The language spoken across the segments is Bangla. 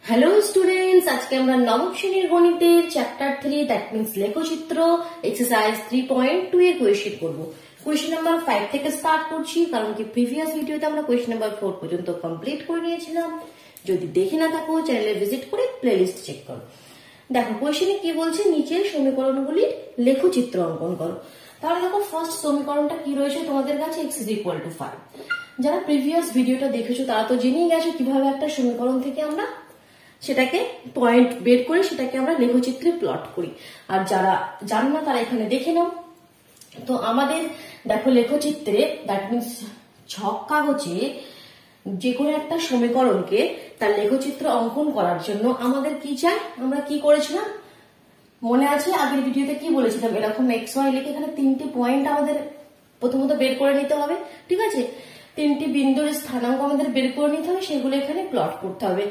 হ্যালো স্টুডেন্টস, আজকে আমরা নবম শ্রেণীর গণিতের চ্যাপ্টার 3 দ্যাট মিন্স লেখচিত্র এক্সারসাইজ 3.2 এর কোয়েশ্চেন করব। কোয়েশ্চেন নাম্বার 5 থেকে স্টার্ট করছি, কারণ কি প্রিভিয়াস ভিডিওতে আমরা কোয়েশ্চেন নাম্বার 4 পর্যন্ত কমপ্লিট করে নিয়েছিলাম। যদি দেখে না থাকো চ্যানেলে ভিজিট করে প্লেলিস্ট চেক করো। দেখো কোয়েশ্চেনে কি বলছে, নিচের সমীকরণগুলির লেখচিত্র অঙ্কন করো। তাহলে দেখো ফার্স্ট সমীকরণটা কি রয়েছে তোমাদের কাছে, x = 5। যারা প্রিভিয়াস ভিডিওটা দেখেছো তারা তো জেনেই গেছো কিভাবে একটা সমীকরণ থেকে আমরা সেটাকে পয়েন্ট বের করে সেটাকে আমরা লেখচিত্রে প্লট করি। আর যারা জানো না তারা এখানে দেখে নাও। তো আমাদের দেখো লেখচিত্রে দ্যাট মিন্স ছক কাগজে যে কোনো একটা সমীকরণকে তার লেখচিত্র অঙ্কন করার জন্য আমাদের কি চাই, আমরা কি করেছিলাম মনে আছে আগের ভিডিওতে কি বলেছিলাম, এরকম এক্স ওয়াই লিখে এখানে তিনটি পয়েন্ট আমাদের প্রথমত বের করে নিতে হবে। ঠিক আছে, তিনটি বিন্দুর স্থানাঙ্ক আমাদের বের করে নিতে হবে, সেগুলো এখানে প্লট করতে হবে।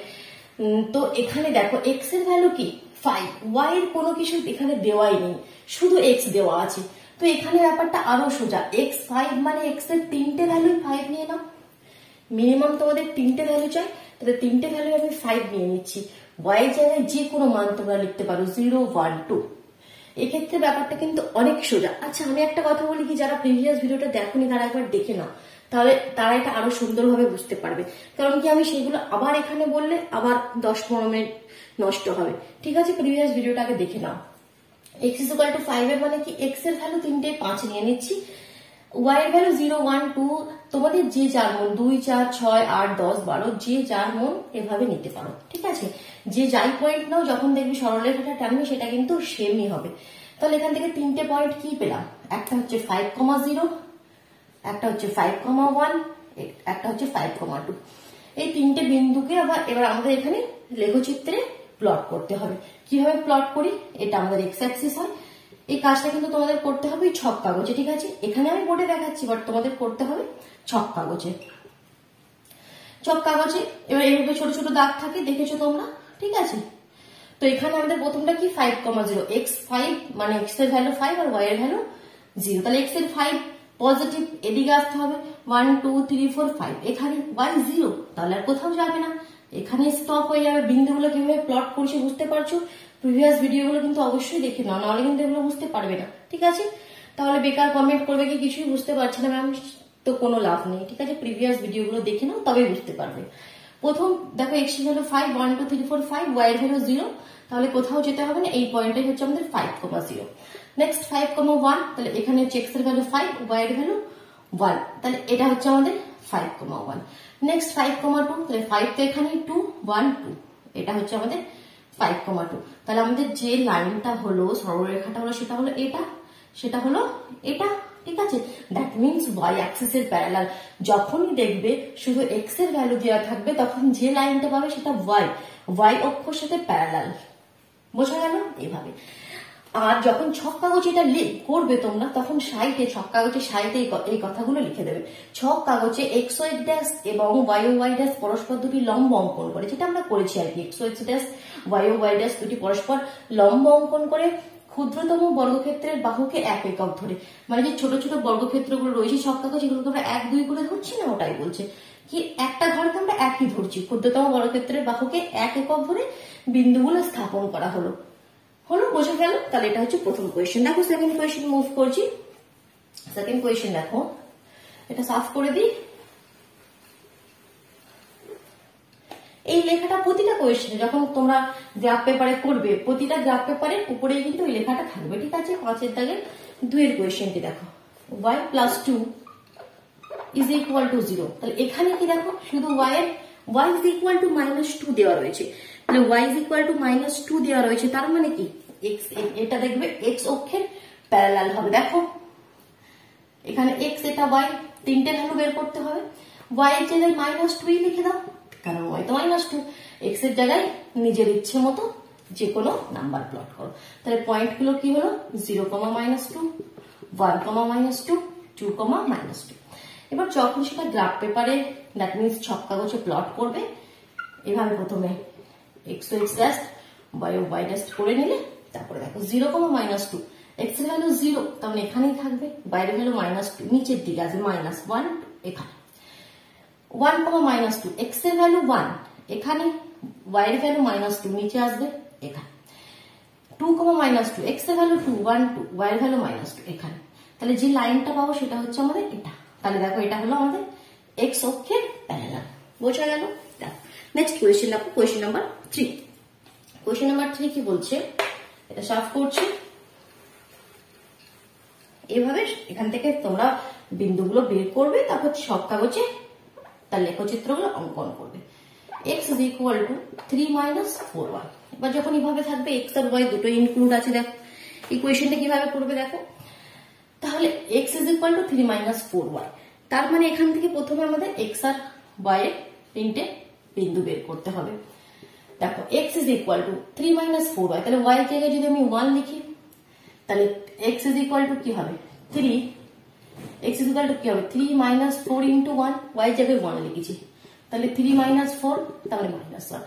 তো এখানে দেখো এক্স এর ভ্যালু কি 5, ওয়াই এর কোনো কিছু এখানে দেওয়াই নেই, শুধু এক্স দেওয়া আছে। তো এখানে ব্যাপারটা আরো সোজা, এক্স 5 মানে এক্স এর তিনটে ভ্যালু 5 নিয়ে নাও। মিনিমাম তোমাদের তিনটে ভ্যালু চাই, তাহলে তিনটে ভ্যালু আমি 5 নিয়ে নিচ্ছি। ওয়াই এর জায়গায় যে কোনো মান তোমরা লিখতে পারো 0, 1, 2। এক্ষেত্রে ব্যাপারটা কিন্তু অনেক সোজা। আচ্ছা আমি একটা কথা বলি কি, যারা প্রিভিয়াস ভিডিওটা দেখোনি তারা একবার দেখে নাও, তাহলে তারা এটা আরো সুন্দরভাবে বুঝতে পারবে। কারণ কি আমি সেগুলো আবার এখানে বললে আবার 10-15 মিনিট নষ্ট হবে। ঠিক আছে, প্রিভিয়াস ভিডিওটা আগে দেখে নাও। x = 5 এর মানে কি, x এর ভ্যালু 3, 5 নিয়ে নিচ্ছি। y এর ভ্যালু 0, 1, 2 তোমাদের যে যার মন 2, 4, 6, 8, 10, 12 যে যার মন এভাবে নিতে পারো। ঠিক আছে, যে যাই পয়েন্ট নাও যখন দেখবি সরলরেখাটা টানবে সেটা কিন্তু সেমই হবে। তাহলে এখান থেকে তিনটে পয়েন্ট কি পেলাম, একটা হচ্ছে 5,0, একটা হচ্ছে 5,1, একটা হচ্ছে 5,2। এই তিনটে বিন্দুকে এবার আমাদের এখানে লেখচিত্রে প্লট করতে হবে। কিভাবে প্লট করি, এটা আমাদের এক্স অ্যাক্সিস হয়। এই কাজটা কিন্তু তোমাদের করতে হবে ছক কাগজে। ঠিক আছে, এখানে আমি বোর্ডে দেখাচ্ছি, বাট তোমাদের করতে হবে ছক কাগজে। ছক কাগজে এবার এইভাবে ছোট ছোট দাগ থাকে, দেখেছো তোমরা। ঠিক আছে, তো এখানে আমাদের প্রথমটা কি 5,0, x 5 মানে x এর ভ্যালু 5 আর y এর ভ্যালু 0। তাহলে x এর 5 পজিটিভ, এদিকে আসতে হবে 1, 2, 3, 4, 5। এখানে y 0, তাহলে আর কোথাও যাবে না, এখানে স্টপ হয়ে যাবে। বিন্দুগুলো কিভাবে প্লট করছে বুঝতে পারছো, প্রিভিয়াস ভিডিওগুলো কিন্তু অবশ্যই দেখে নাও, নাহলে কিন্তু এগুলো বুঝতে পারবে না। ঠিক আছে, তাহলে বেকার কমেন্ট করবে কি কিছুই বুঝতে পারছি না ম্যাম, তো কোনো লাভ নেই। ঠিক আছে, প্রিভিয়াস ভিডিওগুলো দেখে নাও তবেই বুঝতে পারবে। প্রথম দেখো x এর ভ্যালু 5, 1, 2, 3, 4, 5, y এর ভ্যালু 0, তাহলে কোথাও যেতে হবে না, এই পয়েন্টটাই হচ্ছে আমাদের 5,0। নেক্সট 5,1, তাহলে এখানে হচ্ছে x এর ভ্যালু 5, y এর ভ্যালু 1, তাহলে এটা হচ্ছে আমাদের 5,1। নেক্সট 5,2, তাহলে 5 তো এখানে 2, 1, 2, এটা হচ্ছে আমাদের 5,2। তাহলে আমাদের যে লাইনটা হলো সরলরেখাটা হলো সেটা হলো এটা, সেটা হলো এটা। ঠিক আছে, দ্যাট মিনস ওয়াই অ্যাক্সিসের প্যারালাল। যখনই দেখবে শুধু এক্স এর ভ্যালু দেওয়া থাকবে তখন যে লাইনটা পাবে সেটা ওয়াই অক্ষর সাথে প্যারালাল। বোঝা গেল এভাবে। আর যখন ছক কাগজে এটা করবে তোমরা, তখন সাইডে ছক কাগজের সাইডে এই কথাগুলো লিখে দেবে। ছক কাগজে এক্স ওয়াই ড্যাশ এবং ওয়াই ড্যাশ পরস্পর দুটি লম্ব অঙ্কন করে, যেটা আমরা করেছি আর কি। এক্স ড্যাশ ওয়াই ড্যাশ দুটি পরস্পর লম্ব অঙ্কন করে ক্ষুদ্রতম বর্গক্ষেত্রের বাহুকে 1 একক ধরে, মানে যে ছোট ছোট বর্গক্ষেত্রগুলো রয়েছে ছক কাগজ, এগুলোকে আমরা 1, 2 করে ধরছি না, ওটাই বলছে কি একটা ঘরকে আমরা একই ধরছি। ক্ষুদ্রতম বর্গক্ষেত্রের বাহুকে 1 একক ধরে বিন্দুগুলো স্থাপন করা হলো। বোঝা গেল? তাহলে এটা হচ্ছে প্রথম কোয়েশ্চেন। দেখো সেকেন্ড কোয়েশ্চেন মুভ করছি। সেকেন্ড কোয়েশ্চেন দেখো, এটা সাফ করে দিই। এই লেখাটা প্রতিটা কোয়েশ্চেনে যখন তোমরা গ্রাফ পেপারে করবে, প্রতিটা গ্রাফ পেপারের উপরেই কিন্তু এই লেখাটা থাকবে। ঠিক আছে, 5 এর দাগের 2 এর কোয়েশ্চেনটি দেখো, y + 2 = 0। তাহলে এখানে কি দেখো, শুধু y = -2 দেওয়া রয়েছে। তাহলে y = -2 দেওয়া রয়েছে, তার মানে কি x, এটা দেখবে x অক্ষের প্যারালাল হবে। দেখো এখানে x, এটা y, তিনটে ভ্যালু বের করতে হবে। y এর জায়গায় -2 লিখে দাও, কারণ y তো -2। x এর জায়গায় নিজের ইচ্ছে মতো যে কোনো নাম্বার প্লট করো। তাহলে পয়েন্ট গুলো কি হলো, 0, -2, 1, -2, 2, -2। এবার যখন সেটা গ্রাফ পেপারে দ্যাট মিনস ছক কাগজে প্লট করবে, এভাবে প্রথমে x ড্যাশ y ড্যাশ করে নিলে, তারপরে দেখো 0, -2, x এর ভ্যালু 0, তাহলে এখানেই থাকবে। y এর ভ্যালু -2 নিচের দিকে আসবে, -1 এখানে। 1, -2, x এর ভ্যালু 1, এখানে ওয়াই এর ভ্যালু -2 নিচে আসবে এখানে, 2, -2 এক্স এর ভ্যালু 2, 1, 2 ওয়াই এর ভ্যালু -2 এখানে। তাহলে যে লাইনটা পাবো সেটা হচ্ছে আমাদের এটা। তাহলে দেখো এটা হলো আমাদের এক্স অক্ষের প্যারালাল। বোঝা গেল? নেক্সট কোয়েশ্চেন দেখো, কোয়েশ্চেন নাম্বার 3। কোয়েশ্চেন নাম্বার 3 কি বলছে, এটা সলভ করছি। এইভাবে এখান থেকে তোমরা বিন্দুগুলো বের করবে, তারপর সব কাগজে তার লেখচিত্রগুলো অঙ্কন করবে। x is equal to 3 - 4y। এবার যখন এইভাবে থাকবে x আর y দুটো ইনক্লুড আছে, দেখো ইকুয়েশনটা কিভাবে করবে দেখো। তাহলে x is equal to 3 - 4y, তার মানে এখান থেকে প্রথমে আমাদের x আর y এর তিনটে বিন্দু বের করতে হবে। দেখো x is equal to 3 - 4y, তাহলে y এর জায়গায় যদি আমি 1 লিখি তাহলে x is equal to কি হবে 3, x is equal to কি হবে 3 - 4 into 1, y এর জায়গায় 1 লিখেছি, তাহলে 3 - 4 তাহলে -1।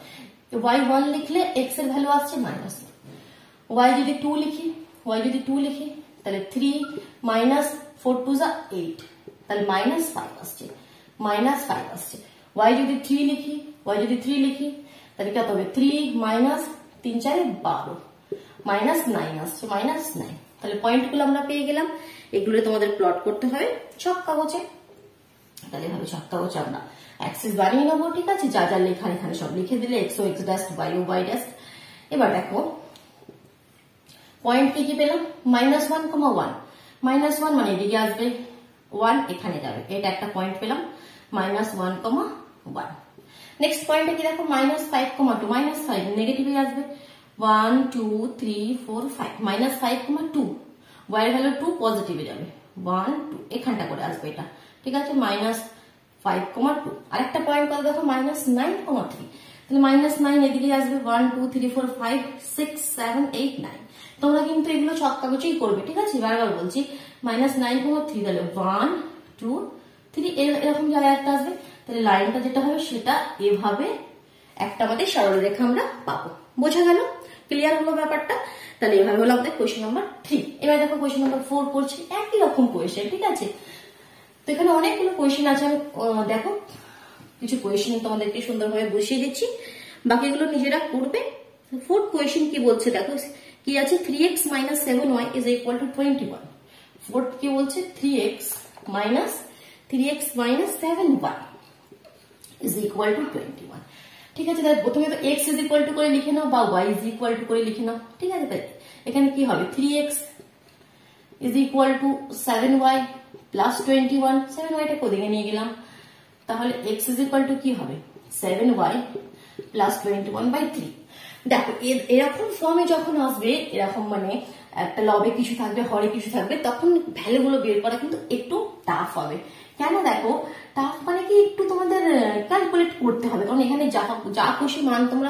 y 1 লিখলে x এর ভ্যালু আসছে -1। y যদি 2 লিখি তাহলে 3 - 4 2 = 8, তাহলে -5 আসছে, -5 আসছে। y যদি 3 লিখি তাহলে কত হবে 3 - 3 4 12, -9 আসছে, -9। তাহলে পয়েন্টগুলো আমরা পেয়ে গেলাম। এগুলো তোমাদের প্লট করতে হবে ছক কাগজে। তাহলে এভাবে ছক কাগজে আমরা অ্যাক্সিস বানিয়ে নেবো, ঠিক আছে। যা যা লেখা এখানে সব লিখে দিলে, x ও x ড্যাশ, y ও y ড্যাশ। এবার দেখো পয়েন্ট কি পেলাম, -1, 1, -1 মানে এদিকে আসবে 1 এখানে যাবে, এটা একটা পয়েন্ট পেলাম, -1, 1। নেক্সট পয়েন্টে কি দেখো -5, 2, -5 নেগেটিভে আসবে 1 2 3 4 5, -5, 2 y এর ভ্যালু 2 পজিটিভে যাবে 1 2 এখানটা করে আসবে এটা, ঠিক আছে। -5, 2 আরেকটা পয়েন্ট কত দেখো -9, 3, তাহলে -9 এদিকে আসবে 1 2 3 4 5 6 7 8 9। তোমরা কিন্তু এগুলো ছক কাগজেই করবে, ঠিক আছে। বারবার বলছি -9, 3, তাহলে 1 2 3 এরকম জায়গায় একটা আসবে। তাহলে লাইনটা যেটা হবে সেটা এভাবে একটা আমাদের সরলরেখা আমরা পাবো। বোঝা গেল? ক্লিয়ার হলো ব্যাপারটা? তাহলে এভাবে হলো আমাদের কোয়েশ্চেন নাম্বার 3। এবার দেখো কোয়েশ্চেন নাম্বার 4 করছি, একই রকম কোয়েশ্চেন, ঠিক আছে। তো এখানে অনেকগুলো কোয়েশ্চেন আছে, আমি দেখো কিছু কোয়েশ্চেন তোমাদেরকে সুন্দরভাবে বসিয়ে দিচ্ছি, বাকিগুলো নিজেরা করবে। ফোর্থ কোয়েশ্চেন কি বলছে দেখো, কি আছে 3x - 7y is equal to 21। Fourth কি বলছে 3x - 7y is equal to 21, ঠিক আছে। তাহলে প্রথমে তো x is equal to করে লিখে নাও বা y is equal to করে লিখে নাও, ঠিক আছে। তাই এখানে কি হবে 3x is equal to 7y plus 21, 7y টা কোদিকে নিয়ে গেলাম, তাহলে x is equal to কি হবে 7y plus 21/3। দেখো এরকম ফর্মে যখন আসবে, এরকম মানে একটা লবে কিছু থাকবে, হরে কিছু থাকবে, তখন ভ্যালুগুলো বের করা কিন্তু একটু টাফ হবে। কেন দেখো টাফ মানে কি, একটু তোমাদের ক্যালকুলেট করতে হবে, কারণ এখানে যা খুশি মান তোমরা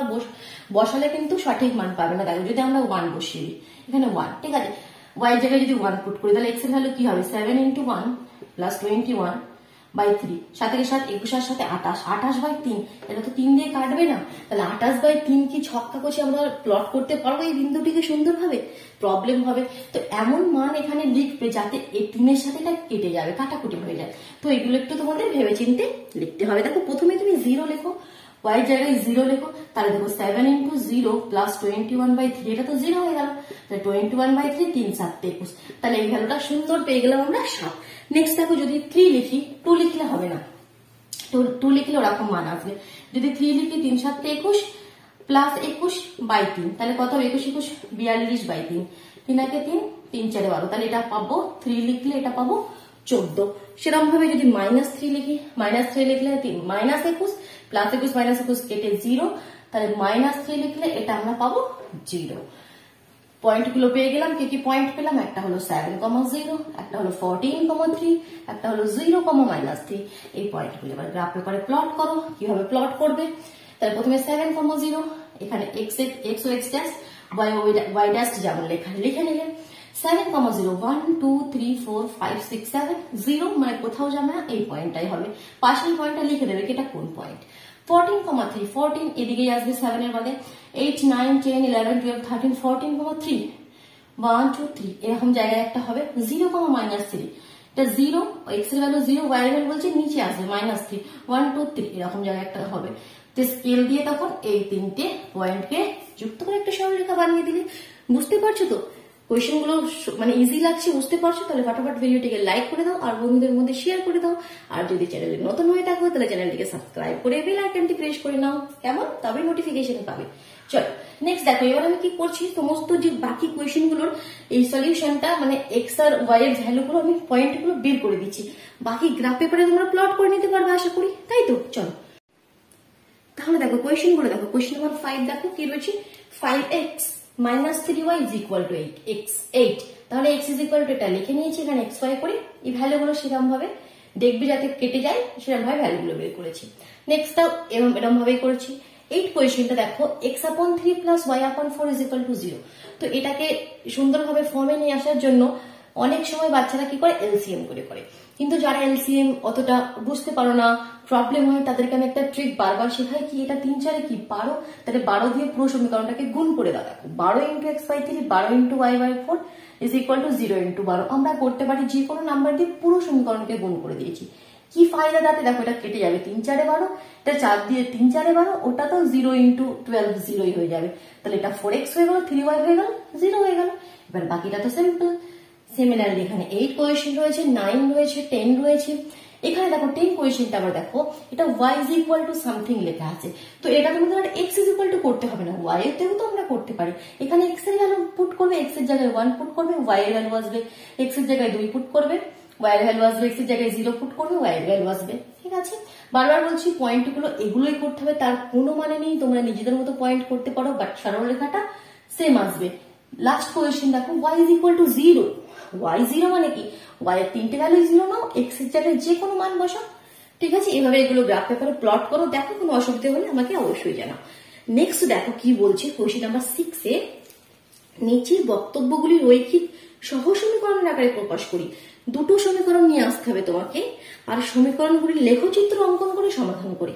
বসালে কিন্তু সঠিক মান পাবে না। দেখো যদি আমরা 1 বসিয়ে দিই, এখানে 1, ঠিক আছে, y এর জায়গায় যদি 1 পুট করি তাহলে x এর ভ্যালু কি হবে 7 × 1 plus 21/3, 7 এর সাথে 21 এর সাথে 28, 28/3, এটা তো 3 দিয়ে কাটবে না। তাহলে 28/3 কি ছক কাগজে আমরা প্লট করতে পারবো এই বিন্দুটিকে সুন্দরভাবে? প্রবলেম হবে। তো এমন মান এখানে লিখবে যাতে এই 3 এর সাথে এটা কেটে যাবে, কাটাকুটি হয়ে যায়। তো এগুলো একটু তোমাদের ভেবে চিন্তে লিখতে হবে। দেখো প্রথমে তুমি 0 লেখো, y জায়গায় 0 লেখো, তাহলে দেখো 7 × 0 plus 21/3, এটা তো 0 হয়ে গেল, তাহলে 21/3 3 7 21, তাহলে এই ভ্যালুটা সুন্দর পেয়ে গেলাম আমরা 7। নেক্সট দেখো যদি 3 লিখি, 2 লিখলে হবে না, 2 লিখলে ওরকম মান আসবে। যদি 3 লিখি 3 7 21 প্লাস 21/3, তাহলে কত 21 21 42/3, 3 1 3 3 4 12, তাহলে এটা পাবো 3 লিখলে এটা পাবো 14। সেরকম ভাবে যদি -3 লিখি, -3 লিখলে -21 প্লাস 21 -21 কেটে 0, তাহলে -3 লিখলে এটা আমরা পাবো 0। পয়েন্ট গুলো পেয়ে গেলাম। কি কি পয়েন্ট পেলাম? একটা হলো 7, 0, একটা হলো 14, 3, একটা হলো 0, -3। এই পয়েন্ট গুলো এবার গ্রাফ পেপারে প্লট করো। কিভাবে প্লট করবে? তাহলে প্রথমে 7, 0, এখানে x ও x ড্যাশ, y ও y ড্যাশ যেমন লেখা লিখে নিলে। 7, 0, 1 2 3 4 5 6 7, 0 মানে কোথাও যাবে না, এই পয়েন্টটাই হবে। পাশের পয়েন্টটা লিখে দেবে কি এটা কোন পয়েন্ট। 14, 3, 14 এদিকেই আসবে 7 এর বাদে, 8 9 10 11 12 13 14, 3, 1 2 3 এরকম জায়গায় একটা হবে। 0, -3, এটা 0, x এর ভ্যালু 0, y এর ভ্যালু বলছে নিচে আসবে -3, 1 2 3 এরকম জায়গায় একটা হবে। যে স্কেল দিয়ে তখন এই তিনটে পয়েন্টকে যুক্ত করে একটা সরলরেখা বানিয়ে দিলে। বুঝতে পারছো তো কোয়েশ্চেন গুলো মানে ইজি লাগছে, বুঝতে পারছো? তাহলে ফটাফট ভিডিওটিকে লাইক করে দাও আর বন্ধুদের মধ্যে শেয়ার করে দাও। আর যদি চ্যানেলে নতুন হয়ে থাকো তাহলে চ্যানেলটিকে সাবস্ক্রাইব করে বেল আইকনটি প্রেস করে নাও, কেমন? তবে নোটিফিকেশন পাবে। চলো নেক্সট দেখো, এবার আমি কি করছি, সমস্ত যে বাকি কোয়েশ্চেন গুলোর এই সলিউশনটা মানে এক্স আর ওয়াই এর ভ্যালু গুলো আমি পয়েন্ট গুলো বের করে দিচ্ছি, বাকি গ্রাফ পেপারে তোমরা প্লট করে নিতে পারবে আশা করি, তাই তো? চলো তাহলে দেখো কোয়েশ্চেন গুলো দেখো। কোয়েশ্চেন নাম্বার 5 দেখো কি রয়েছে, 5x minus 3y is equal to 8। তাহলে x is equal to এটা লিখে নিয়েছি, এখানে xy করে এই ভ্যালু গুলো সেরকম ভাবে দেখবি যাতে কেটে যায়, সেরকম ভাবে ভ্যালু গুলো বের করেছি। নেক্সটটাও এরকম ভাবেই করেছি। 8 কোয়েশ্চেনটা দেখো, x/3 plus y/4 is equal to 0। তো এটাকে সুন্দরভাবে ফর্মে নিয়ে আসার জন্য অনেক সময় বাচ্চারা কি করে, এলসিএম করে। কিন্তু যারা এলসিএম অতটা বুঝতে পারো না, প্রবলেম হয়, তাদেরকে আমি একটা ট্রিক বারবার শেখাই কি, এটা 3 4 কি 12, তাহলে 12 দিয়ে পুরো সমীকরণটাকে গুণ করে দাও। দেখো 12 × x/3 12 × y/4 is equal to 0 × 12। আমরা করতে পারি যে কোনো নাম্বার দিয়ে পুরো সমীকরণকে গুণ করে দিয়েছি। কি ফায়দা তাতে, দেখো এটা কেটে যাবে, 3 4 12, এটা 4 দিয়ে 3 4 12, ওটা তো 0 × 12 0 হয়ে যাবে। তাহলে এটা 4x হয়ে গেল, 3y হয়ে গেল, 0 হয়ে গেল। এবার বাকিটা তো সিম্পল। সিমিলারলি এখানে 8 কোয়েশ্চেন রয়েছে, 9 রয়েছে, 10 রয়েছে। এখানে দেখো 10 কোয়েশ্চেনটা আবার দেখো, এটা y is equal to something লেখা আছে, তো এটা তোমাদের x is equal to করতে হবে না, y এর থেকেও তো আমরা করতে পারি। এখানে x এর ভ্যালু পুট করবে, x এর জায়গায় 1 পুট করবে, y এর ভ্যালু আসবে x এর জায়গায় 2 পুট করবে, y এর ভ্যালু আসবে x এর জায়গায় 0 পুট করবে, y এর ভ্যালু আসবে। ঠিক আছে, বারবার বলছি পয়েন্টগুলো এগুলোই করতে হবে, তার কোনো মানে নেই, তোমরা নিজেদের মতো পয়েন্ট করতে পারো, বাট সরলরেখাটা সেম আসবে। লাস্ট কোয়েশ্চেন দেখো, y is equal to 0। y 0 মানে কি, y এর তিনটে ভ্যালু 0 নাও, x এর জায়গায় যে কোনো মান বসাও। ঠিক আছে, এভাবে এগুলো গ্রাফ পেপারে প্লট করো, দেখো কোনো অসুবিধা হলে আমাকে অবশ্যই জানাও। নেক্সট দেখো কি বলছে, কোয়েশ্চেন নাম্বার 6 এ নিচের বক্তব্যগুলি রৈখিক সহসমীকরণের আকারে প্রকাশ করি। দুটো সমীকরণ নিয়ে আসতে হবে তোমাকে, আর সমীকরণগুলি লেখচিত্র অঙ্কন করে সমাধান করে।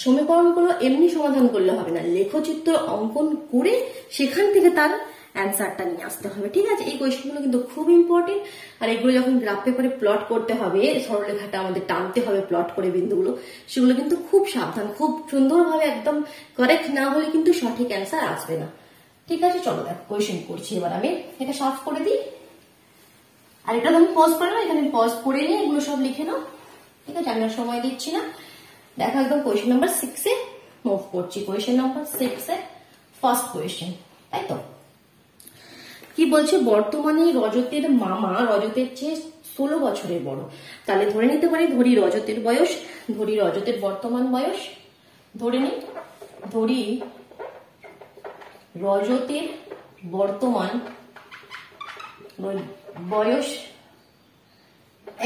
সমীকরণগুলো এমনি সমাধান করলে হবে না, লেখচিত্র অঙ্কন করে সেখান থেকে তার অ্যান্সারটা নিয়ে আসতে হবে। ঠিক আছে, এই কোয়েশ্চেনগুলো কিন্তু খুব ইম্পর্টেন্ট। আর এগুলো যখন গ্রাফ পেপারে প্লট করতে হবে, সরলরেখাটা আমাদের টানতে হবে প্লট করে বিন্দুগুলো, সেগুলো কিন্তু খুব সাবধান, খুব সুন্দরভাবে একদম কারেক্ট না হলে কিন্তু সঠিক অ্যান্সার আসবে না। ঠিক আছে, চলো দেখো কোয়েশ্চেন করছি। এবার আমি এটা সাফ করে দিই, আর এটা তুমি পজ করে নাও, এখানে পজ করে নিয়ে এগুলো সব লিখে নাও। ঠিক আছে, আমি আর সময় দিচ্ছি না। দেখো একদম কোয়েশ্চেন নাম্বার 6 এ মুভ করছি। কোয়েশ্চেন নাম্বার 6 এ ফার্স্ট কোয়েশ্চেন, তাই তো? কি বলছে, বর্তমানে রজতের মামা রজতের চেয়ে 16 বছরের বড়। তাহলে ধরে নিতে পারি, ধরি রজতের বয়স, ধরি রজতের বর্তমান বয়স, ধরে নি, ধরি রজতের বর্তমান বয়স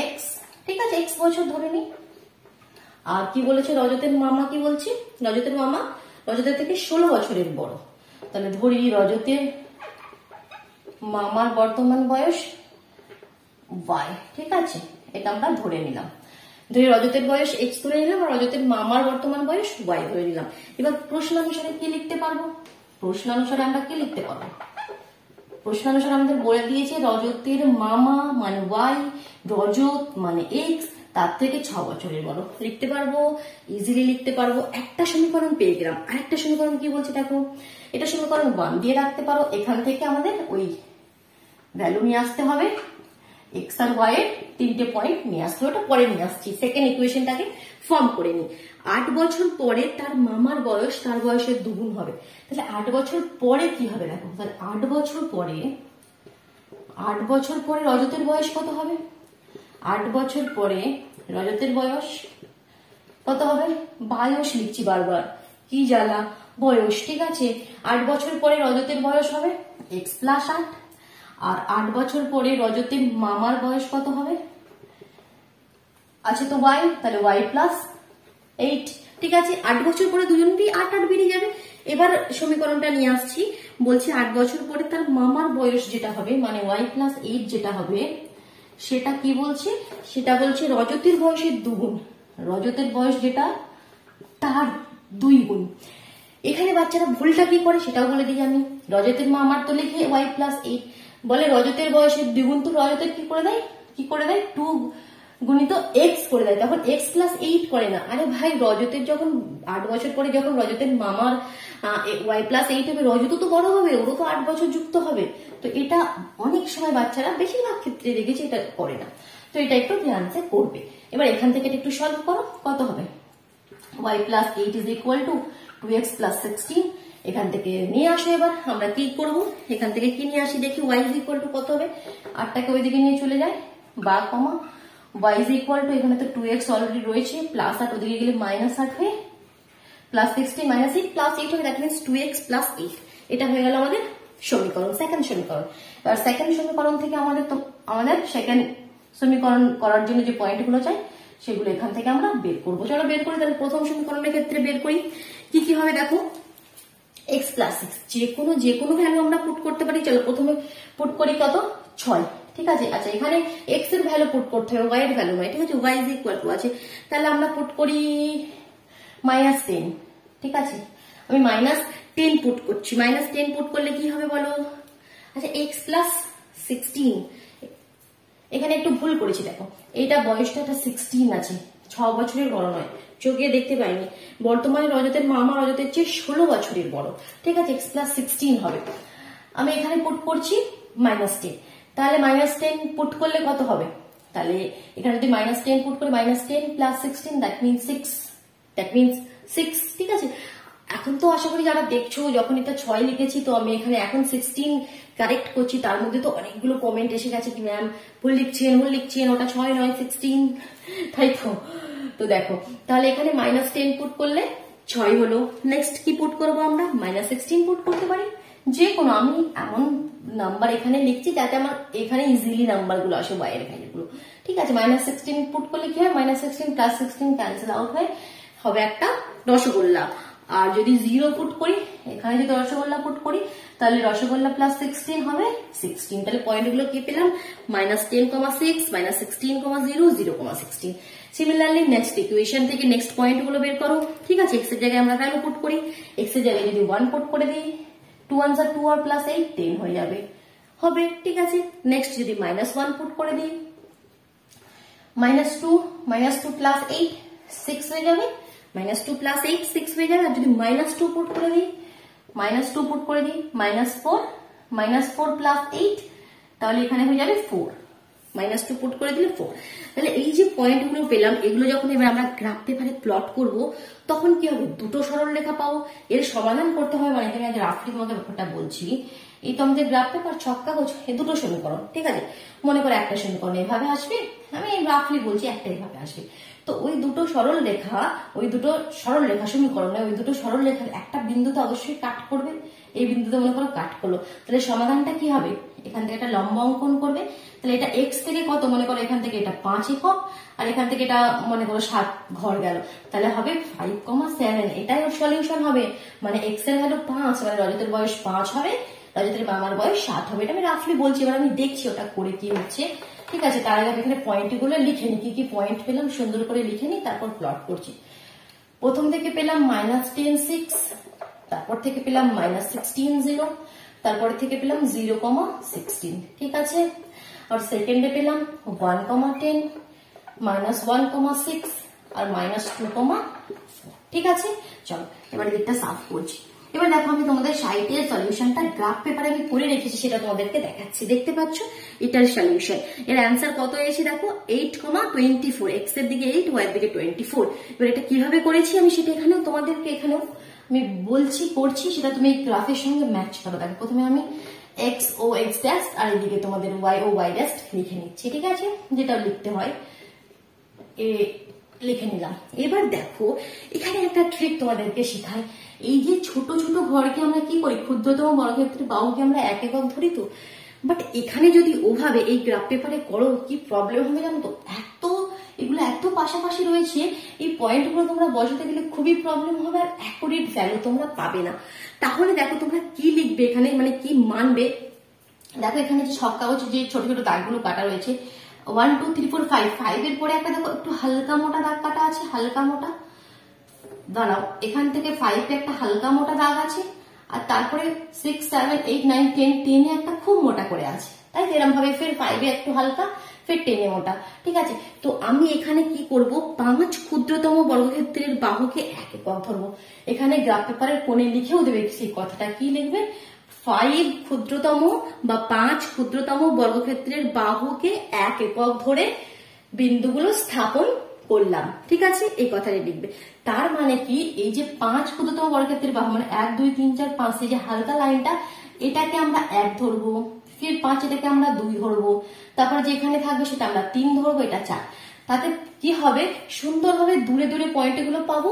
x। ঠিক আছে, x বছর ধরে নি। আর কি বলেছে, রজতের মামা কি বলছে, রজতের মামা রজতের থেকে 16 বছরের বড়। তাহলে ধরি রজতের মামার বর্তমান বয়স y। ঠিক আছে, এটা আমরা ধরে নিলাম। ধরি রজতের বয়স x ধরে নিলাম, আর রজতের মামার বর্তমান বয়স y ধরে নিলাম। এবার প্রশ্নানুসারে কি লিখতে পারবো, প্রশ্নানুসারে আমরা কি লিখতে পারবো, প্রশ্নানুসারে আমাদের বলে দিয়েছে রজতের মামা মানে y, রজত মানে x, তার থেকে 6 বছরের বড়। লিখতে পারবো, ইজিলি লিখতে পারবো। একটা সমীকরণ পেয়ে গেলাম। আরেকটা সমীকরণ কি বলছে দেখো, এটা সমীকরণ 1 দিয়ে রাখতে পারো। এখান থেকে আমাদের ওই ভ্যালু নিয়ে আসতে হবে, x আর y এর তিনটে পয়েন্ট নিয়ে আসতে হবে, ওটা পরে নিয়ে আসছি। সেকেন্ড ইকুয়েশনটাকে ফর্ম করে নি। 8 বছর পরে তার মামার বয়স তার বয়সের দ্বিগুণ হবে। তাহলে 8 বছর পরে কি হবে দেখো, তাহলে 8 বছর পরে রজতের বয়স কত হবে, 8 বছর পরে রজতের বয়স কত হবে, বয়স লিখছি বারবার, কি জ্বালা, বয়স। ঠিক আছে, 8 বছর পরে রজতের বয়স হবে x + 8, আর 8 বছর পরে রজতের মামার বয়স কত হবে, আছে তো y, তাহলে y + 8। ঠিক আছে, 8 বছর পরে দুজনেরই 8 8 বেরিয়ে যাবে। এবার সমীকরণটা নিয়ে আসছি, বলছি 8 বছর পরে তার মামার বয়স যেটা হবে মানে y + 8 যেটা হবে, সেটা কি বলছে, সেটা বলছে রজতের বয়সের দ্বিগুণ, রজতের বয়স যেটা তার 2 গুণ। এখানে বাচ্চারা ভুলটা কি করে সেটাও বলে দিই আমি। রজতের মামার তো লিখে y + 8, বলে রজতের বয়সের দ্বিগুণ, তো রজতের কি করে দেয় 2 গুণিত এক্স করে দেয়, তখন এক্স প্লাস 8 করে না। আরে ভাই রজতের যখন 8 বছর পরে যখন রজতের মামার ওয়াই প্লাস 8 হবে, রজত তো বড় হবে, ওরও তো 8 বছর যুক্ত হবে। তো এটা অনেক সময় বাচ্চারা, বেশিরভাগ ক্ষেত্রে দেখেছি এটা করে না, তো এটা একটু ধ্যানসে করবে। এবার এখান থেকে একটু সলভ করো, কত হবে y plus 8 is equal to 2x plus 16। এখান থেকে নিয়ে আসো, এবার আমরা কি করব, এখান থেকে কি নিয়ে আসি দেখি, y ইজ ইকুয়াল টু কত হবে, 8টাকে ওইদিকে নিয়ে চলে যায় বা কমা y ইজ ইকুয়াল টু, এখানে তো 2x অলরেডি রয়েছে, প্লাস 8 ওদিকে গেলে মাইনাস 8 হয়ে প্লাস 16 মাইনাস 8 প্লাস 8 হবে, দ্যাট মিনস 2x প্লাস 8। এটা হয়ে গেল আমাদের সমীকরণ, সেকেন্ড সমীকরণ। এবার সেকেন্ড সমীকরণ থেকে আমাদের সেকেন্ড সমীকরণ করার জন্য যে পয়েন্টগুলো চাই সেগুলো এখান থেকে আমরা বের করবো। চলো বের করি। তাহলে প্রথম সমীকরণের ক্ষেত্রে বের করি কি কি হবে, দেখো x প্লাস 6 যে কোনো ভ্যালু আমরা পুট করতে পারি। চলো প্রথমে পুট করি কত, 6, ঠিক আছে। আচ্ছা এখানে x এর ভ্যালু পুট করতে হবে, y এর ভ্যালু নয়, ঠিক আছে। y ইজ ইকুয়াল টু আছে, তাহলে আমরা পুট করি -10, ঠিক আছে। আমি -10 পুট করছি, -10 পুট করলে কি হবে বলো। আচ্ছা x প্লাস 16, এখানে একটু ভুল করেছি, দেখো এইটা বয়সটা 16 আছে, 6 বছরের বড় নয়, চোখে দেখতে পাইনি। বর্তমানে রজতের মামা রজতের চেয়ে 16 বছরের বড়, ঠিক আছে। x প্লাস 16 হবে। আমি এখানে পুট করছি -10, তাহলে -10 পুট করলে কত হবে, তাহলে এখানে যদি -10 পুট করে -10 প্লাস 16 দ্যাট মিনস 6, ঠিক আছে। এখন তো আশা করি যারা দেখছো, যখন এটা 6 লিখেছি তো আমি এখানে এখন 16 কারেক্ট করছি, তার মধ্যে তো অনেকগুলো কমেন্ট এসে গেছে কি ম্যাম ভুল লিখছেন, ওটা 6 নয় 16, তাই তো দেখো তাহলে এখানে -10 পুট করলে 6 হলো। নেক্সট কি পুট করবো আমরা, -16 পুট করতে পারি, যে কোনো আমি এমন নাম্বার এখানে লিখছি যাতে আমার এখানে ইজিলি নাম্বার গুলো আসে, বাইরের ভ্যালুগুলো, ঠিক আছে। -16 পুট করলে কি হয়, -16 প্লাস 16 ক্যান্সেল আউট হয়ে হবে একটা রসগোল্লা। আর যদি 0 পুট করি, এখানে যদি রসগোল্লা পুট করি তাহলে রসগোল্লা প্লাস 16 হবে 16। তাহলে পয়েন্টগুলো কি পেলাম, -10,6 -16, 0 0,16। সিমিলারলি নেক্সট ইকুয়েশন থেকে নেক্সট পয়েন্ট গুলো বের করো, ঠিক আছে। x এর জায়গায় আমরা ভ্যালু পুট করি, x এর জায়গায় যদি 1 পুট করে দিই, 2 1 are 2 আর প্লাস 8 10 হয়ে যাবে, ঠিক আছে। নেক্সট যদি -1 পুট করে দিই, -2 প্লাস 8 6 হয়ে যাবে, -2 প্লাস 8 6 হয়ে যাবে। আর যদি -2 পুট করে দিই, -4 প্লাস 8, তাহলে এখানে হয়ে যাবে 4, -2 পুট করে দিলে 4। তাহলে এই যে পয়েন্ট গুলো পেলাম, এগুলো যখন এবার আমরা গ্রাফ পেপারে প্লট করব তখন কি হবে, দুটো সরল রেখা পাবো। এর সমাধান করতে হবে, মানে আমি রাফলি তোমাদের ব্যাপারটা বলছি। এই তো আমাদের গ্রাফ পেপার, ছক কাগজ, এই দুটো সমীকরণ, ঠিক আছে। মনে করো একটা সমীকরণ এভাবে আসবে, আমি রাফলি বলছি একটা এভাবে আসবে। তো ওই দুটো সরল রেখা সমীকরণে ওই দুটো সরল রেখার একটা বিন্দুতে অবশ্যই কাট করবে। এই বিন্দুতে মনে করো কাট করলো, তাহলে সমাধানটা কি হবে, এখান থেকে একটা লম্ব অঙ্কন করবে। তাহলে এটা x থেকে কত, মনে করো এখান থেকে এটা 5 একক, আর এখান থেকে এটা মনে করো 7 ঘর গেল, তাহলে হবে 5,7। এটাই ওর সলিউশন হবে, মানে x এর ভ্যালু 5, মানে রজতের বয়স 5 হবে, রজতের মামার বয়স 7 হবে। এটা আমি রাফলি বলছি, এবার আমি দেখছি ওটা করে কি হচ্ছে, ঠিক আছে। তার আগে এখানে পয়েন্ট গুলো লিখে নি, কি কি পয়েন্ট পেলাম সুন্দর করে লিখে নি, তারপর প্লট করছি। প্রথম থেকে পেলাম -10 6, তারপর থেকে পেলাম -16 0, তারপরে থেকে পেলাম 0,16, ঠিক আছে। আর সেকেন্ডে পেলাম 1,10 -1,6 আর -2,4, ঠিক আছে। চলো এবার দিকটা সাফ করছি। এবার দেখো আমি তোমাদের সাইটের সলিউশনটা গ্রাফ পেপারে আমি করে রেখেছি, সেটা তোমাদেরকে দেখাচ্ছি, দেখতে পাচ্ছ এটার সলিউশন। এর অ্যান্সার কত এসে দেখো 8,24, এক্স এর দিকে 8, ওয়াই এর দিকে 24। এবার এটা কিভাবে করেছি আমি সেটা এখানেও তোমাদেরকে এখানেও আমি বলছি করছি, সেটা তুমি গ্রাফের সঙ্গে ম্যাচ করো। দেখো প্রথমে আমি এক্স ও এক্স ড্যাশ আর এদিকে তোমাদের ওয়াই ও ওয়াই ড্যাশ লিখে নিচ্ছি, ঠিক আছে, যেটা লিখতে হয় লিখে নিলাম। এবার দেখো এখানে একটা ট্রিক তোমাদেরকে শেখায়। এই যে ছোট ছোট ঘরকে আমরা কি করি, ক্ষুদ্রতম বর্গক্ষেত্রের বাহুকে আমরা 1 একক ধরি তো, বাট এখানে যদি ওভাবে এই গ্রাফ পেপারে করো কি প্রবলেম হবে জানো তো, এগুলো এত পাশাপাশি রয়েছে, এই পয়েন্টগুলো তোমরা বসাতে গেলে খুবই প্রবলেম হবে, আর অ্যাকুরেট ভ্যালু তোমরা পাবে না। তাহলে দেখো তোমরা কি লিখবে এখানে, মানে কি মানবে। দেখো এখানে যে ছক কাগজে যে ছোট ছোট দাগগুলো কাটা রয়েছে, 1 2 3 4 5, 5 এর পরে একটা দেখো একটু হালকা মোটা দাগ কাটা আছে, হালকা মোটা, দাঁড়াও এখান থেকে 5 এ একটা হালকা মোটা দাগ আছে, আর তারপরে 6 7 8 9 10 10 এ একটা খুব মোটা করে আছে, তাই এরকম ভাবে ফের 5 এ একটু হালকা, ফের টেনে ওটা, ঠিক আছে। তো আমি এখানে কি করব, 5 ক্ষুদ্রতম বর্গক্ষেত্রের বাহুকে 1 একক ধরবো। এখানে গ্রাফ পেপারের কোণে লিখেও দেবে সেই কথাটা, কি লিখবে, 5 ক্ষুদ্রতম বা 5 ক্ষুদ্রতম বর্গক্ষেত্রের বাহুকে 1 একক ধরে বিন্দুগুলো স্থাপন করলাম, ঠিক আছে, এই কথাটা লিখবে। তার মানে কি, এই যে 5 ক্ষুদ্রতম বর্গক্ষেত্রের বাহু মানে 1 2 3 4 5, এই যে হালকা লাইনটা, এটাকে আমরা 1 ধরবো, ফির 5 এটাকে আমরা 2 ধরবো, তারপরে যেখানে থাকবে সেটা আমরা 3 ধরবো, এটা 4। তাতে কি হবে, সুন্দরভাবে দূরে দূরে পয়েন্ট গুলো পাবো,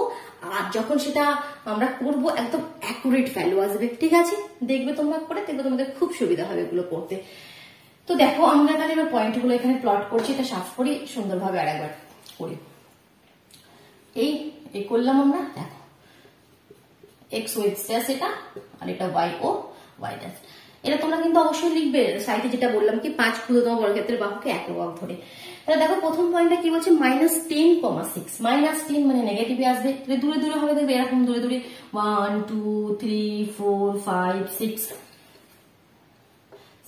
আর যখন সেটা আমরা করব একদম অ্যাকুরেট ভ্যালু আসবে, ঠিক আছে। দেখবে তোমরা করে, দেখবে তোমাদের খুব সুবিধা হবে এগুলো করতে। তো দেখো আমরা তাহলে এবার পয়েন্ট গুলো এখানে প্লট করছি, এটা সাফ করি সুন্দরভাবে আরেকবার করি। এই করলাম আমরা, দেখো এক্স ও এক্স ড্যাশ এটা, আর এটা ওয়াই ও ওয়াই ড্যাশ। এটা তোমরা কিন্তু অবশ্যই লিখবে সাইডে, যেটা বললাম কি 5 ক্ষুদ্রতম বর্গক্ষেত্রের বাহুকে 1 একক ধরে। তাহলে দেখো প্রথম পয়েন্টটা কি বলছে, -10,6। -10 মানে নেগেটিভে আসবে, দূরে দূরে হবে, দেখবে এরকম দূরে দূরে 1 2 3 4 5 6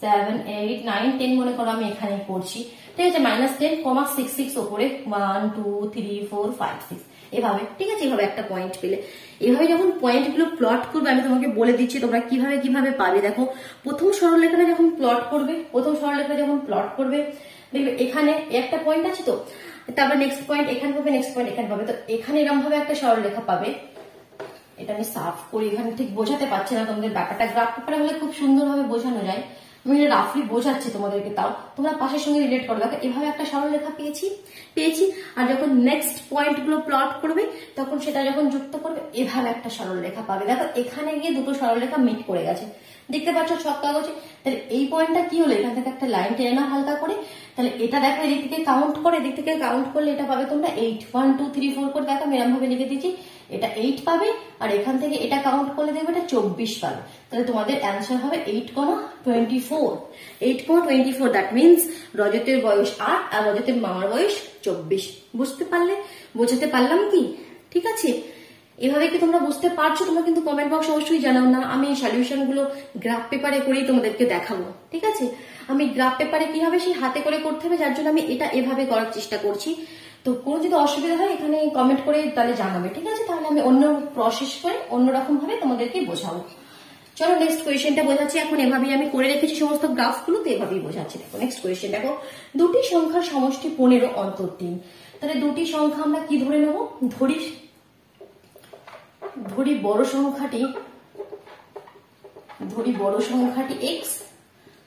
7 8 9 10 মনে করো আমি এখানে করছি, ঠিক আছে। -10,66 ওপরে 1 2 3 4 5 6 এভাবে, ঠিক আছে। এভাবে একটা পয়েন্ট পেলে, এভাবে যখন পয়েন্ট গুলো প্লট করবে, আমি তোমাকে বলে দিচ্ছি তোমরা কিভাবে কিভাবে পাবে। দেখো প্রথম সরলরেখাটা যখন প্লট করবে, দেখবে এখানে একটা পয়েন্ট আছে, তো তারপর নেক্সট পয়েন্ট এখানে পাবে, নেক্সট পয়েন্ট এখানে পাবে, তো এখানে এরকম ভাবে একটা সরলরেখা পাবে। এটা আমি সাফ করি, এখানে ঠিক বোঝাতে পারছি না তোমাদের ব্যাপারটা, গ্রাফ পেপারে হলে খুব সুন্দরভাবে বোঝানো যায়, আমি রাফলি বোঝাচ্ছি তোমাদেরকে, তাও তোমরা পাশের সঙ্গে রিলেট করো। দেখো এভাবে একটা সরলরেখা পেয়েছি, আর যখন নেক্সট পয়েন্ট গুলো প্লট করবে, তখন সেটা যখন যুক্ত করবে, এভাবে একটা সরলরেখা পাবে। দেখো এখানে গিয়ে দুটো সরলরেখা মিট করে গেছে, দেখতে পাচ্ছ ছক কাগজে। তাহলে এই পয়েন্টটা কি হলো, এখান থেকে একটা লাইন টেনে নাও হালকা করে, তাহলে এটা দেখো এদিক থেকে কাউন্ট করে, এদিক থেকে কাউন্ট করলে এটা পাবে তোমরা 8 1 2 3 4 করে, দেখো আমি এরকম ভাবে লিখে দিচ্ছি, এটা 8 পাবে, আর এখান থেকে এটা কাউন্ট করলে দেখবে এটা 24 পাবে। তাহলে তোমাদের অ্যান্সার হবে 8,24। 8,24, দ্যাট মিনস রজতের বয়স 8 আর রজতের মামার বয়স 24। বুঝতে পারলে, বোঝাতে পারলাম কি, ঠিক আছে। এভাবে কি তোমরা বুঝতে পারছো? তোমরা কিন্তু কমেন্ট বক্স অবশ্যই জানাও না, আমি সলিউশন গুলো গ্রাফ পেপারে করেই তোমাদেরকে দেখাবো, ঠিক আছে। আমি গ্রাফ পেপারে কিভাবে সেই হাতে করে করতে হবে, যার জন্য আমি এটা এভাবে করার চেষ্টা করছি। তো কোনো যদি অসুবিধা হয় এখানে কমেন্ট করে তাহলে জানাবে, ঠিক আছে। তাহলে আমি অন্য প্রসেস করে অন্যরকম ভাবে তোমাদেরকে বোঝাবো। চলো নেক্সট কোয়েশ্চেনটা বোঝাচ্ছি। এখন এভাবেই আমি করে রেখেছি সমস্ত গ্রাফগুলো, তো এভাবেই বোঝাচ্ছি। দেখো নেক্সট কোয়েশ্চেন, দেখো দুটি সংখ্যার সমষ্টি 15 অন্তর 3। তাহলে দুটি সংখ্যা আমরা কি ধরে নেব, ধরি বড় সংখ্যাটি x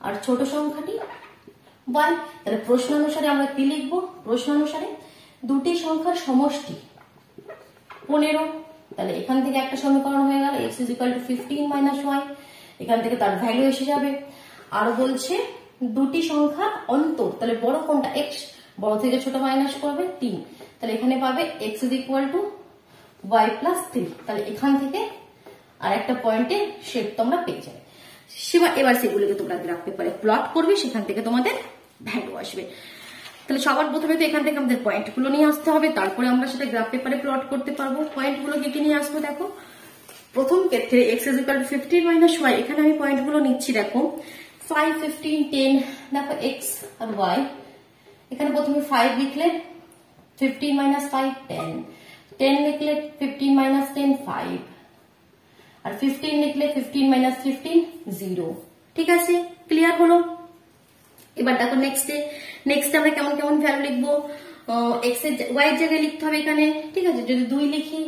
আর ছোট সংখ্যাটি y। তাহলে প্রশ্ন অনুসারে আমরা কি লিখবো, প্রশ্ন অনুসারে দুটি সংখ্যার সমষ্টি 15। তাহলে এখান থেকে একটা সমীকরণ হয়ে গেল, x = 15 - y, এখান থেকে তার ভ্যালু এসে যাবে। আর বলছে দুটি সংখ্যা অন্তর, তাহলে বড় কোনটা, x, বড় থেকে ছোট মাইনাস করবে 3, তাহলে এখানে পাবে x = y + 3। তাহলে এখান থেকে আর একটা পয়েন্টে শেপ তোমরা পেয়ে যাবে। এবার সেগুলোকে তোমরা গ্রাফ পেপারে প্লট করবে, সেখান থেকে তোমাদের ভ্যালু আসবে। তাহলে সবার প্রথমে তো এখান থেকে আমাদের পয়েন্টগুলো নিয়ে আসতে হবে, তারপরে আমরা সেটা গ্রাফ পেপারে প্লট করতে পারবো। পয়েন্টগুলো কি নিয়ে আসবো, দেখো প্রথম ক্ষেত্রে x = 15 - y, এখানে আমি পয়েন্টগুলো নিচ্ছি। দেখো 5 15 10, দেখো x আর y, এখানে প্রথমে 5 লিখলে 15 - 5 10, 10 লিখলে 15 - 10 5, আর 15 লিখলে 15 - 15 0। ঠিক আছে, ক্লিয়ার হলো। এবার দেখো নেক্সট আমরা কেমন কেমন ভ্যালু লিখবো, x এর y এর জায়গায় লিখতে হবে এখানে, ঠিক আছে। যদি 2 লিখি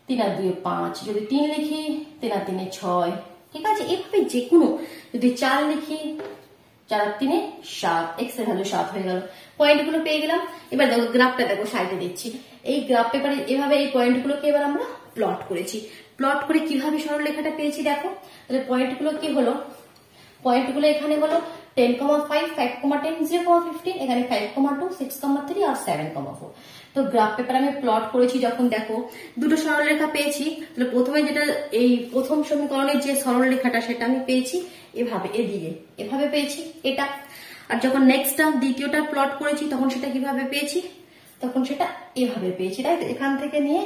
3 আর 2 5, যদি 3 লিখি 3 আর 3 6, ঠিক আছে। এভাবে যে কোনো, যদি 4 লিখি 4 আর 3 7, x এর ভ্যালু 7 হয়ে গেল। পয়েন্টগুলো পেয়ে গেলাম। এবার দেখো গ্রাফটা দেখো সাইডে দিচ্ছি, এই গ্রাফ পেপারে এভাবে এই পয়েন্টগুলোকে এবার আমরা প্লট করেছি। প্লট করে কিভাবে সরলরেখাটা পেয়েছি দেখো। তাহলে পয়েন্টগুলো কি হলো, পয়েন্টগুলো এখানে হলো 10, 5, 5, 10, 0, 15, এখানে 5, 2, 6, 3 আর 7, 4। তো গ্রাফ পেপার আমি প্লট করেছি যখন, দেখো দুটো সরলরেখা পেয়েছি। তাহলে প্রথমে যেটা এই প্রথম সমীকরণের যে সরলরেখাটা সেটা আমি পেয়েছি এভাবে, এদিকে এভাবে পেয়েছি এটা। আর যখন নেক্সটটা দ্বিতীয়টা প্লট করেছি তখন সেটা কিভাবে পেয়েছি, তখন সেটা এভাবে পেয়েছি, তাই তো। এখান থেকে নিয়ে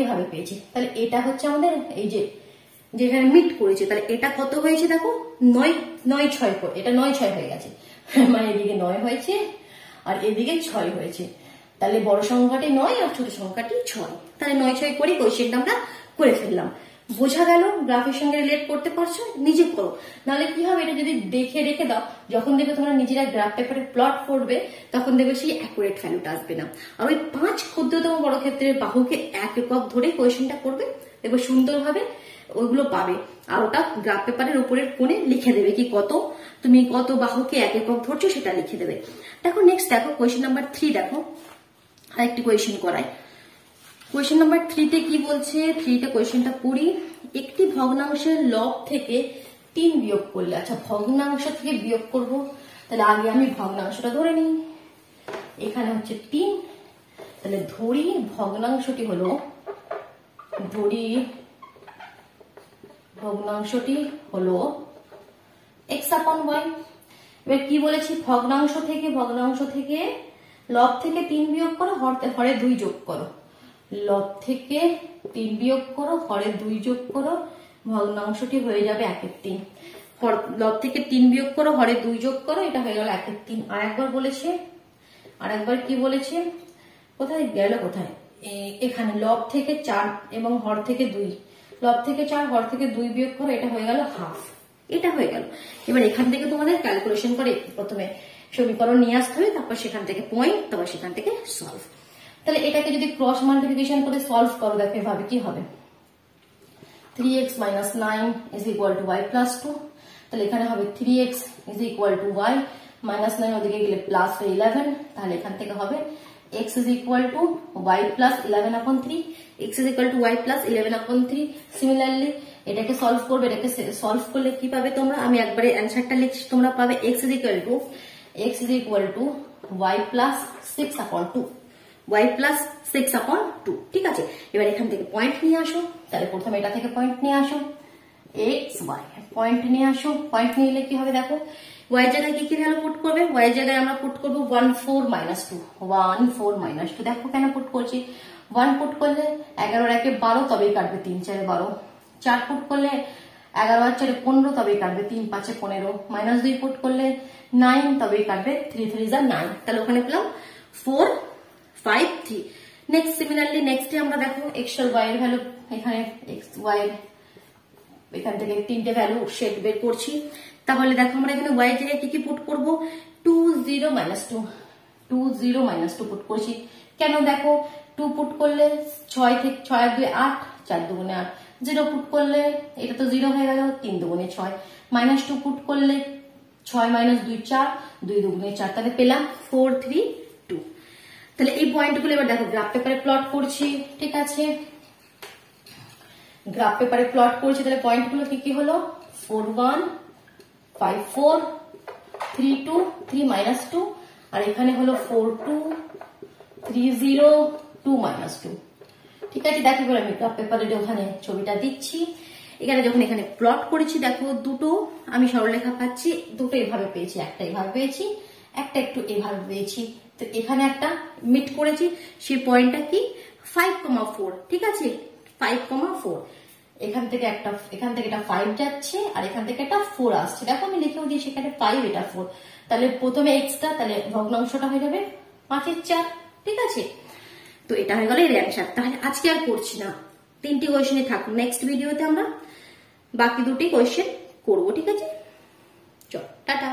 এভাবে পেয়েছি। তাহলে এটা হচ্ছে আমাদের এই যে যেখানে মিট করেছে, তাহলে এটা কত হয়েছে দেখো 9 6, এটা 9 6 হয়ে গেছে। মানে এদিকে 9 হয়েছে আর এদিকে 6 হয়েছে, তাহলে বড় সংখ্যাটি 9 আর ছোট সংখ্যাটি 6। তাহলে 9 6 করে কোয়েশ্চেনটা আমরা করে ফেললাম। বোঝা গেল? গ্রাফের সঙ্গে রিলেট করতে পারছো? নিজে করো, নাহলে কি হবে, এটা যদি দেখে রেখে দাও, যখন দেখবে তোমরা নিজেরা গ্রাফ পেপারে প্লট করবে তখন দেখবে সেই অ্যাকুরেট ভ্যালুটা আসবে না। আর ওই 5 ক্ষুদ্রতম বর্গক্ষেত্রের বাহুকে 1 একক ধরে কোয়েশ্চেনটা করবে, দেখবে সুন্দরভাবে ওইগুলো পাবে। আর ওটা গ্রাফ পেপারের উপরের কোণে লিখে দেবে কি তুমি কত বাহুকে 1 একক ধরছো সেটা লিখে দেবে। দেখো নেক্সট দেখো কোয়েশ্চেন নাম্বার 3 দেখো, আরেকটি কোয়েশ্চেন করাই। কোয়েশ্চেন নাম্বার 3 তে কি বলছে, 3 তে কোয়েশ্চেনটা করি। একটি ভগ্নাংশের লব থেকে 3 বিয়োগ করলে, আচ্ছা ভগ্নাংশ থেকে বিয়োগ করব, তাহলে আগে আমি ভগ্নাংশটা ধরে নিই। এখানে হচ্ছে 3, তাহলে ধরি ভগ্নাংশটি হলো x/y। এবার কি বলেছি, ভগ্নাংশ থেকে লব থেকে 3 বিয়োগ করো, হরে 2 যোগ করো। লব থেকে 3 বিয়োগ করো, হরে 2 যোগ করো, ভগ্নাংশটি হয়ে যাবে 1/3। লব থেকে 3 বিয়োগ করো, হরে 2 যোগ করো, এটা হয়ে গেল 1/3। আর একবার কি বলেছে, কোথায় গেল, এখানে লব থেকে 4 এবং হর থেকে 2, লব থেকে 4 হর থেকে 2 বিয়োগ করো, এটা হয়ে গেল হাফ। এটা হয়ে গেল। এবার এখান থেকে তোমাদের ক্যালকুলেশন করে প্রথমে সমীকরণ নিয়ে আসতে হবে, তারপর সেখান থেকে পয়েন্ট, তারপর সেখান থেকে সলভ। তাহলে এটাকে যদি ক্রস মাল্টিপ্লিকেশন করে সলভ করো, দেখো এভাবে কি হবে, 3x - 9 = y + 2। তাহলে এখানে হবে 3x = y - 9 ওদিকে গেলে প্লাস 11, তাহলে এখান থেকে হবে x = y + 11/3, x = y + 11/3। Similarly এটাকে সলভ করবে, এটাকে সলভ করলে কি পাবে তোমরা, আমি একবারে অ্যানসারটা লিখছি, তোমরা পাবে x = y + 6/2, y + 6/2। ঠিক আছে, এবার এখান থেকে পয়েন্ট নিয়ে আসো, তাহলে প্রথমে এটা থেকে পয়েন্ট নিয়ে আসো, x y পয়েন্ট নিয়ে আসো। পয়েন্ট নিয়ে এলে কি হবে দেখো, y এর জায়গায় কি ভ্যালু পুট করবে, y এর জায়গায় আমরা পুট করব 1 4 - 2, 1 4 - 2। দেখো কেন পুট করছি, 1 পুট করলে 11 আর 1 12, তবেই কাটবে 3 4 12। 4 পুট করলে 11 আর 4 15, তবেই কাটবে 3 5 15। -2 পুট করলে 9, তবেই কাটবে 3 3 = 9। তাহলে ওখানে পেলাম 4 5 3। নেক্সট সিমিলারলি নেক্সটে আমরা দেখো x আর y এর ভ্যালু, এখানে x y এর এখান থেকে 3টে ভ্যালু সেট বের করছি। তাহলে দেখো আমরা এখানে y এর জায়গায় কি পুট করব, 2 0 - 2, 2 0 - 2 পুট করছি। কেন দেখো, 2 পুট করলে 6 থেকে 6 আর 2 8, 4 2 8। 0 পুট করলে এটা তো 0 হয়ে গেল, 3 2 6। -2 পুট করলে 6 - 2 4, 2 2 4। তাহলে পেলাম 4 3 2। তাহলে এই পয়েন্টগুলো এবার দেখো গ্রাফ পেপারে প্লট করছি। ঠিক আছে, গ্রাফ পেপারে প্লট করছি, তাহলে পয়েন্টগুলো কি কি হলো, 4 1 5 4 3 2 3 - 2, আর এখানে হলো 4 2 3 0 2 - 2। ঠিক আছে, দেখো এবার আমি গ্রাফ পেপারে ওখানে ছবিটা দিচ্ছি। এখানে যখন এখানে প্লট করেছি দেখো দুটো আমি সরলরেখা পাচ্ছি, দুটো এভাবে পেয়েছি, একটা এভাবে পেয়েছি, একটা একটু এভাবে পেয়েছি। তো এখানে একটা মিট করেছি, সেই পয়েন্টটা কি 5,4। ঠিক আছে, 5,4। এখান থেকে এটা 5 যাচ্ছে, আর এখান থেকে একটা 4 আসছে। দেখো আমি লিখেও দিই, সেখানে 5 এটা 4। তাহলে প্রথমে এক্সটা, তাহলে ভগ্নাংশটা হয়ে যাবে 5 এর 4। ঠিক আছে, তো এটা হয়ে গেল এর অ্যানসার। তাহলে আজকে আর করছি না, 3টি কোয়েশ্চেনে থাকুন, নেক্সট ভিডিওতে আমরা বাকি 2টি কোয়েশ্চেন করবো। ঠিক আছে, চল টাটা।